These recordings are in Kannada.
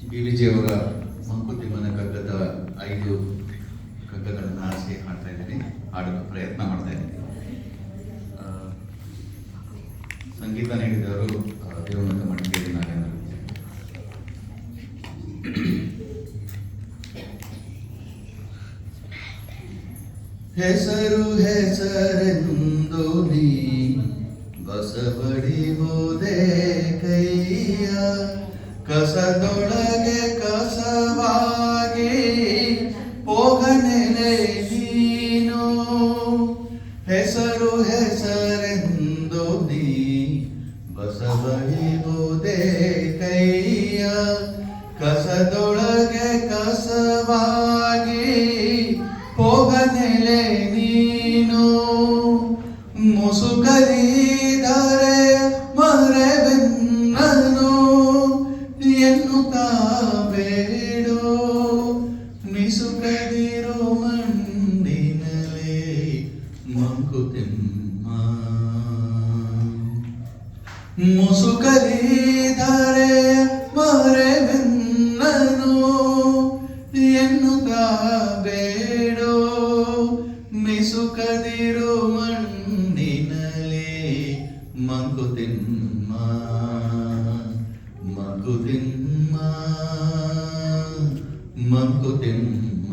ಬಿ ವಿಜಿಯವರ ಮಂಕುತಿಮ್ಮನ ಕಗ್ಗದ 5 ಕಗ್ಗಗಳನ್ನು ಆರಿಸಿ ಹಾಡ್ತಾ ಇದ್ದೀನಿ, ಹಾಡಲು ಪ್ರಯತ್ನ ಮಾಡ್ತಾ ಇದ್ದೀನಿ. ಸಂಗೀತ ನೀಡಿದವರು ದೇವಮತ ಮಡಿಕೇರಿ ನಾಗೇಂದ್ರ. ಹೆಸರು ಹೆಸರೆಂದು ನೀ ಬಸವಡಿಯುವುದೇ ಕೈಯ, ಕಸದೊಳಗೆ ಕಸವಾಗಿ ಹೋಗನೆಲೆ ನೀನು. ಹೆಸರು ಹೆಸರೆಂದು ನೀ ಬಸವಡಿಯುವುದೇ ಕೈಯ, ಕಸದೊಳಗೆ ಕಸವಾಗಿ ಹೋಗನೆಲೆ ನೀನು. ಮುಸುಕರಿದರೆ ಮರೆವೆನ್ನನು ಎನ್ನುತ್ತಾ ಬೇಡೋ, ಮಿಸುಕದಿರೋ ಮಣ್ಣಿನಲೇ ಮಂಕುತಿಮ್ಮ. ಮುಸುಕರಿದರೆ ಮರೆವೆನ್ನನು ಎನ್ನುತ್ತಾ ಬೇಡೋ, ಮಿಸುಕದಿರೋ ಮಣ್ಣಿನಲೇ ಮಂಕುತಿಮ್ಮ. ಮಂಕುತಿಮ್ಮ ಮಂಕುತಿಮ್ಮ.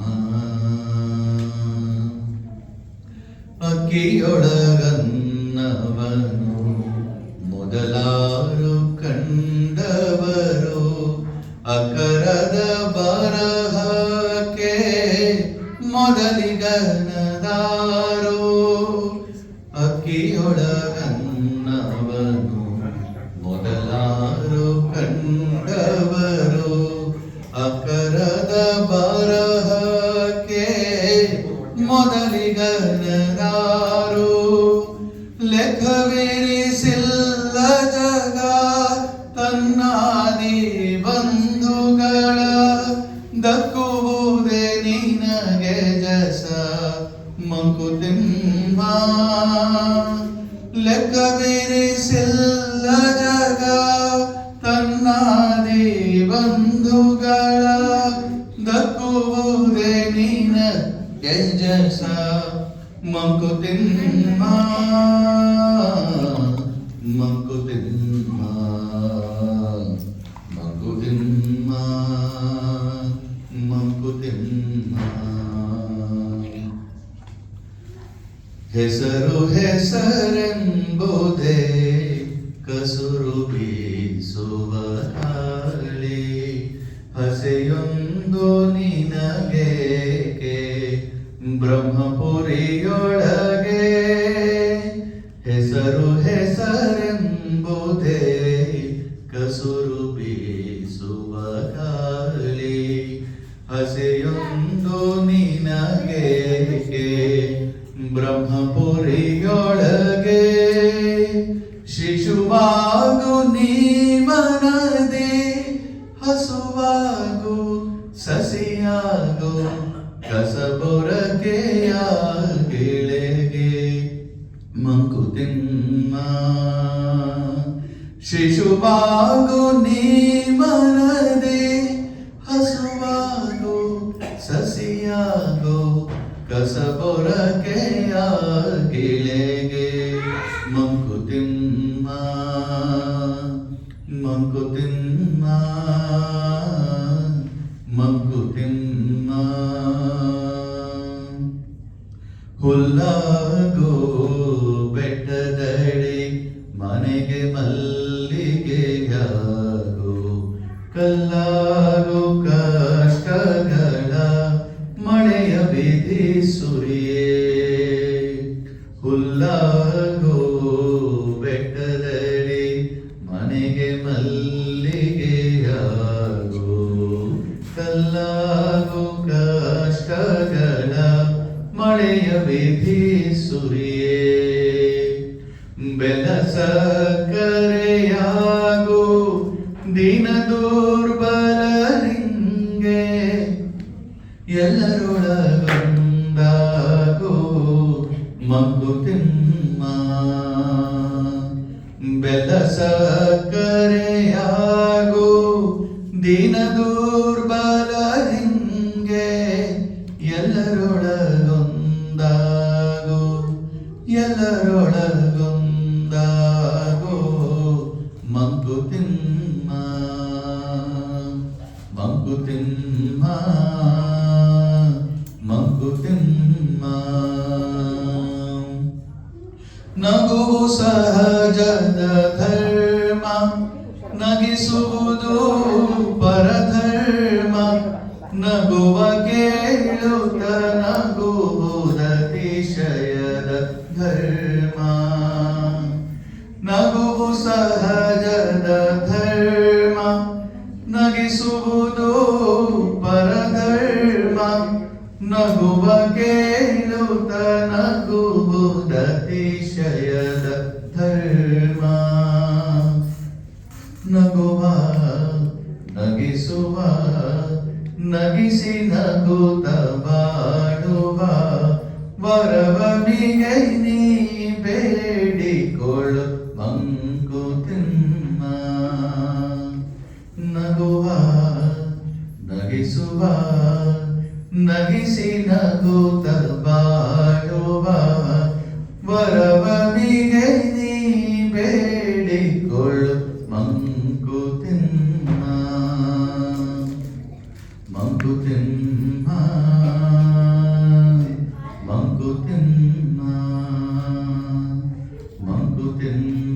ಅಕ್ಕಿಯೊಳಗನ್ನವನು ಮೊದಲಾರು ಕಂಡವರು, ಅಕರದ ಬರಹಕ್ಕೆ ಮೊದಲಿಗನದಾರೋ. ಅಕ್ಕಿಯೊಳಗನ್ನವನು ಮೊದಲಾರು ಕಂಡವರು, ಅಕರದ ಬರಹಕ್ಕೆ ಮೊದಲಿಗನದಾರೋ. ಲೆಕ್ಕವಿರಿಸಿಲ್ಲ ಜಗ ತನ್ನಾದಿ ಬಂಧುಗಳ, ದಕ್ಕುವುದೇ ನಿನಗೆ ಜಸ ಮಂಕುತಿಮ್ಮ. ಲೆಕ್ಕವಿರಿಸಿಲ್ಲ ಜಗ ತನ್ನಾದಿ ಬಂಧುಗಳ, ದಕ್ಕುವುದೇ ನಿನಗೆ ಜಸ ಮಂಕುತಿಮ್ಮ. ಮಂಕುತಿಮ್ಮ ಮಂಕುತಿಮ್ಮ ಮಂಕುತಿಮ್ಮ. ಹೆಸರು ಹೆಸರೆಂಬುದೇ ಕಸುರು ಬೀಸುವ ಗಾಳಿ, ಹಸೆಯೊಂದು ನಿನಗೇಕೆ ಬ್ರಹ್ಮಪುರಿಯೊಳಗೆ. ಹೆಸರು ಹೆಸರೆಂಬುದೇ ಕಸುರು ಬೀಸುವ ಗಾಳಿ, ಹಸೆಯೊಂದು ನಿನಗೇಕೆ ಬ್ರಹ್ಮಪುರಿಯೊಳಗೆ. ಶಿಶುವಾಗು ನೀ ಮನದೆ, ಹಸುವಾಗು ಸಸಿಯಾಗು ಕಸಬೊರಕೆಯ ಗಿಳೆಗೆ ಮಂಕುತಿಮ್ಮ. ಶಿಶುವಾಗು ನೀ ಮನದೆ, ಹಸುವಾಗು ಸಸಿಯಾಗು ಕಸಬೊರಕೆಯ ಗಿಳೆಗೆ ಮಂಕುತಿಮ್ಮ. ಮಂಕುತಿಮ್ಮ ಮಂಕುತಿಮ್ಮ. ಹುಲ್ಲಾಗೋ ಬೆಟ್ಟದಡಿ ಮನೆಗೆ ಮಲ್ಲಿಗೆಯಾಗೋ, ಕಲ್ಲಾಗೋ ಕಷ್ಟಗಳ ಮಳೆಯ ಬಿದಿ ಸುರಿಯೇ. ಹುಲ್ಲಾಗೋ ಬೆಟ್ಟದಡಿ ಮನೆಗೆ ಮಲ್ಲಿಗೆಯಾಗೋ, ಕಲ್ಲಾಗೋ ಕಷ್ಟಗಳ ಮಳೆಯ ವಿಧಿ ಸುರಿಯೇ. ಬೆಲಸಕ್ಕರೆಯಾಗೋ ದೀನ ದುರ್ಬಲರಿಂಗೆ, ಎಲ್ಲರೊಳಗೊಂದಾಗೋ ಮಂಕುತಿಮ್ಮ. ಬೆಲಸಕ್ಕರೆಯಾಗೋ ದೀನ ನಗಿಸುವುದು ಪರಧರ್ಮ ನಗುವ ಕೇಳುತ್ತ ನಗುವುದತಿಶಯದ ಧರ್ಮ ನಗುವು ಸಹಜದ ಧರ್ಮ ನಗಿಸುವುದು ಪರಧರ್ಮ ನಗುವ ಕೇಳುತ್ತ ನಗುವುದತಿಶಯದ ಧರ್ಮ ನಗುವ ನಗಿಸುವ ನಗಿಸಿ ನಗುತ್ತ ಬಾಡುವ ವರವನಿಗೆ ನೀ ಬೇಡಿಕೊಳ್ಳು ಮಂಕುತಿಮ್ಮ ನಗುವ ನಗಿಸುವ ನಗಿಸಿ ನಗುತ್ತ ಬಾಡುವ ವರವನಿಗೆ ನೀ ಬೇಡಿಕೊಳ್ಳು ಮಂಕುತಿಮ್ಮ ಮಂಕುತಿಮ್ಮ ಮಂಕುತಿಮ್ಮ ಮಂಕುತಿಮ್ಮ